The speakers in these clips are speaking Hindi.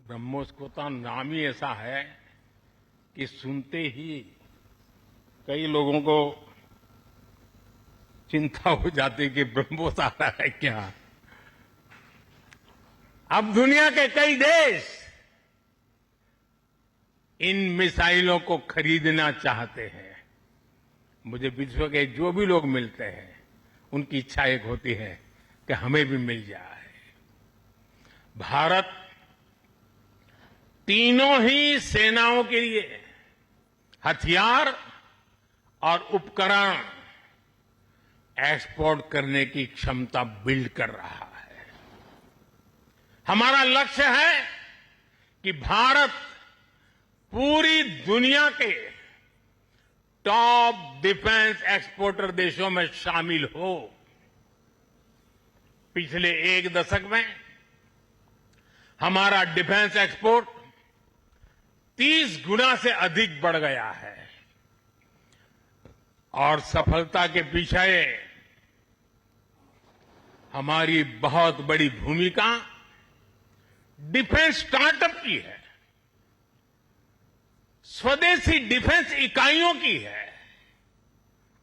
ब्रह्मोस का नाम ही ऐसा है कि सुनते ही कई लोगों को चिंता हो जाती कि ब्रह्मोस आ रहा है क्या। अब दुनिया के कई देश इन मिसाइलों को खरीदना चाहते हैं। मुझे विश्व के जो भी लोग मिलते हैं उनकी इच्छा एक होती है कि हमें भी मिल जाए। भारत तीनों ही सेनाओं के लिए हथियार और उपकरण एक्सपोर्ट करने की क्षमता बिल्ड कर रहा है। हमारा लक्ष्य है कि भारत पूरी दुनिया के टॉप डिफेंस एक्सपोर्टर देशों में शामिल हो। पिछले एक दशक में हमारा डिफेंस एक्सपोर्ट 30 गुना से अधिक बढ़ गया है और सफलता के पीछे हमारी बहुत बड़ी भूमिका डिफेंस स्टार्टअप की है, स्वदेशी डिफेंस इकाइयों की है।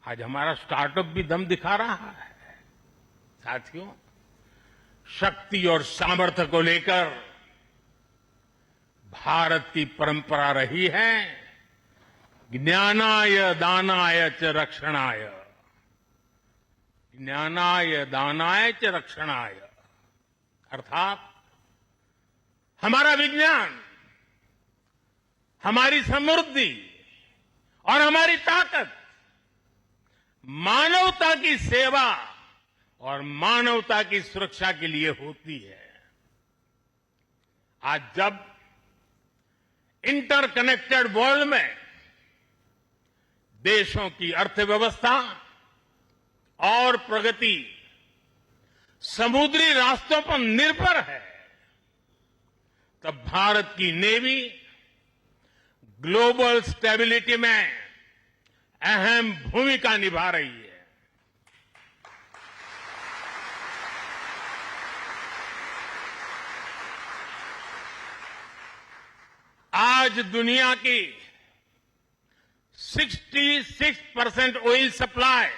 आज हमारा स्टार्टअप भी दम दिखा रहा है। साथियों, शक्ति और सामर्थ्य को लेकर भारत की परंपरा रही है ज्ञानाय दानाय च रक्षणाय। ज्ञानाय दानाय च रक्षणाय अर्थात हमारा विज्ञान, हमारी समृद्धि और हमारी ताकत मानवता की सेवा और मानवता की सुरक्षा के लिए होती है। आज जब इंटरकनेक्टेड वर्ल्ड में देशों की अर्थव्यवस्था और प्रगति समुद्री रास्तों पर निर्भर है, तब भारत की नेवी ग्लोबल स्टेबिलिटी में अहम भूमिका निभा रही है। आज दुनिया की 66% ऑयल सप्लाई,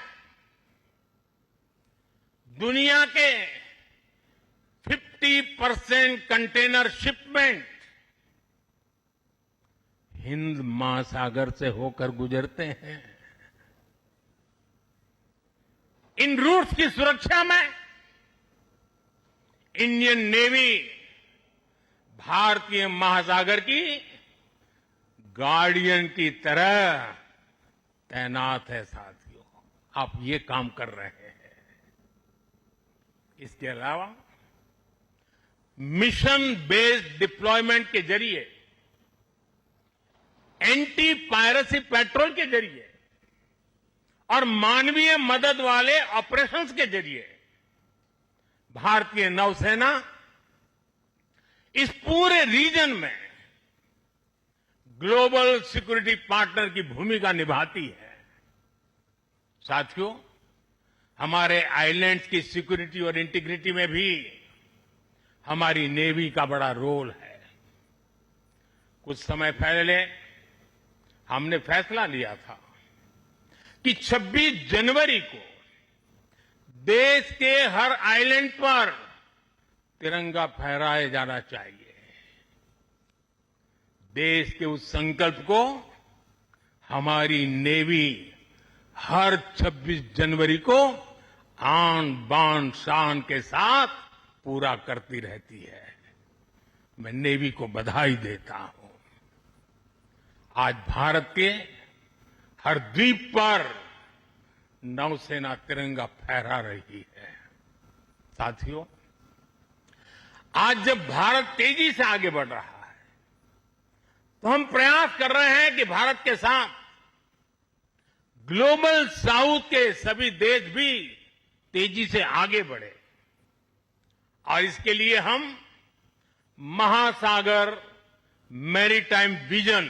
दुनिया के 50% कंटेनर शिपमेंट हिंद महासागर से होकर गुजरते हैं। इन रूट्स की सुरक्षा में इंडियन नेवी भारतीय महासागर की गार्डियन की तरह तैनात है। साथियों, आप ये काम कर रहे हैं। इसके अलावा मिशन बेस्ड डिप्लॉयमेंट के जरिए, एंटी पायरेसी पेट्रोल के जरिए और मानवीय मदद वाले ऑपरेशंस के जरिए भारतीय नौसेना इस पूरे रीजन में ग्लोबल सिक्योरिटी पार्टनर की भूमिका निभाती है। साथियों, हमारे आइलैंड्स की सिक्योरिटी और इंटीग्रिटी में भी हमारी नेवी का बड़ा रोल है। कुछ समय पहले हमने फैसला लिया था कि 26 जनवरी को देश के हर आइलैंड पर तिरंगा फहराया जाना चाहिए। देश के उस संकल्प को हमारी नेवी हर 26 जनवरी को आन बान शान के साथ पूरा करती रहती है। मैं नेवी को बधाई देता हूं। आज भारत के हर द्वीप पर नौसेना तिरंगा फहरा रही है। साथियों, आज जब भारत तेजी से आगे बढ़ रहा है तो हम प्रयास कर रहे हैं कि भारत के साथ ग्लोबल साउथ के सभी देश भी तेजी से आगे बढ़े और इसके लिए हम महासागर मैरीटाइम विजन,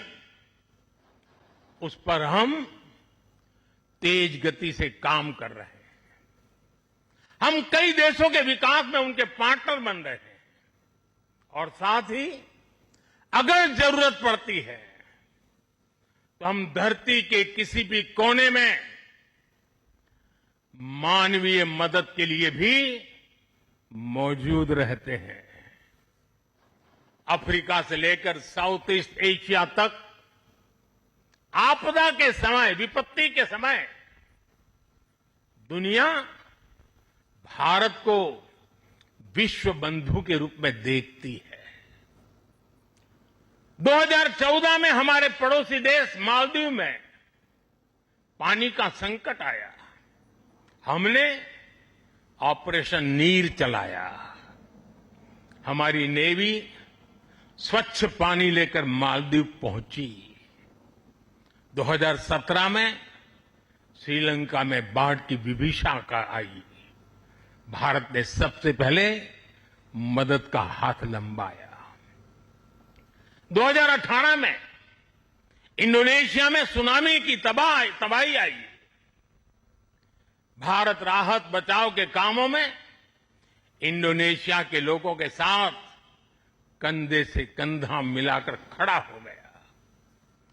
उस पर हम तेज गति से काम कर रहे हैं। हम कई देशों के विकास में उनके पार्टनर बन रहे हैं और साथ ही अगर जरूरत पड़ती है तो हम धरती के किसी भी कोने में मानवीय मदद के लिए भी मौजूद रहते हैं। अफ्रीका से लेकर साउथ ईस्ट एशिया तक आपदा के समय, विपत्ति के समय दुनिया भारत को विश्व बंधु के रूप में देखती है। 2014 में हमारे पड़ोसी देश मालदीव में पानी का संकट आया। हमने ऑपरेशन नीर चलाया। हमारी नेवी स्वच्छ पानी लेकर मालदीव पहुंची। 2017 में श्रीलंका में बाढ़ की विभीषिका आई। भारत ने सबसे पहले मदद का हाथ लंबाया। 2018 में इंडोनेशिया में सुनामी की तबाही आई। भारत राहत बचाव के कामों में इंडोनेशिया के लोगों के साथ कंधे से कंधा मिलाकर खड़ा हो गया।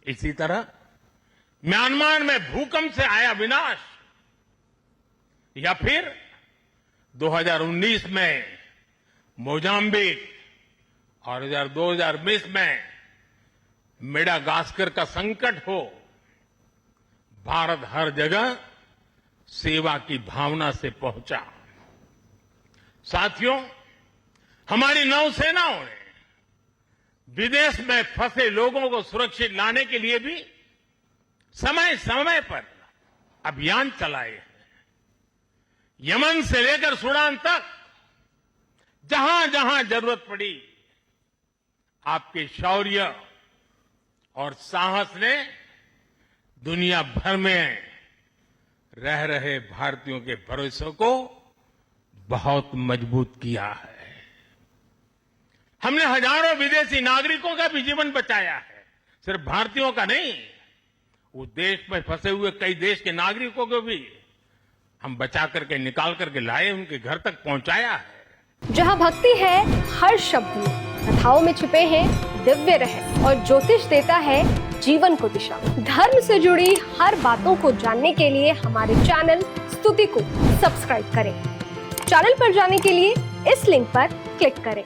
इसी तरह म्यांमार में भूकंप से आया विनाश, या फिर 2019 में मोजाम्बिक और 2020 में मेडागास्कर का संकट हो, भारत हर जगह सेवा की भावना से पहुंचा। साथियों, हमारी नौसेनाओं ने विदेश में फंसे लोगों को सुरक्षित लाने के लिए भी समय समय पर अभियान चलाए हैं। यमन से लेकर सूडान तक जहां जहां जरूरत पड़ी, आपके शौर्य और साहस ने दुनिया भर में रह रहे भारतीयों के भरोसे को बहुत मजबूत किया है। हमने हजारों विदेशी नागरिकों का भी जीवन बचाया है। सिर्फ भारतीयों का नहीं, उस देश में फंसे हुए कई देश के नागरिकों को भी हम बचा करके निकाल करके लाए, उनके घर तक पहुंचाया है। जहां भक्ति है हर शब्द में, कथाओं में छिपे हैं दिव्य रहस्य और ज्योतिष देता है जीवन को दिशा। धर्म से जुड़ी हर बातों को जानने के लिए हमारे चैनल स्तुति को सब्सक्राइब करें। चैनल पर जाने के लिए इस लिंक पर क्लिक करें।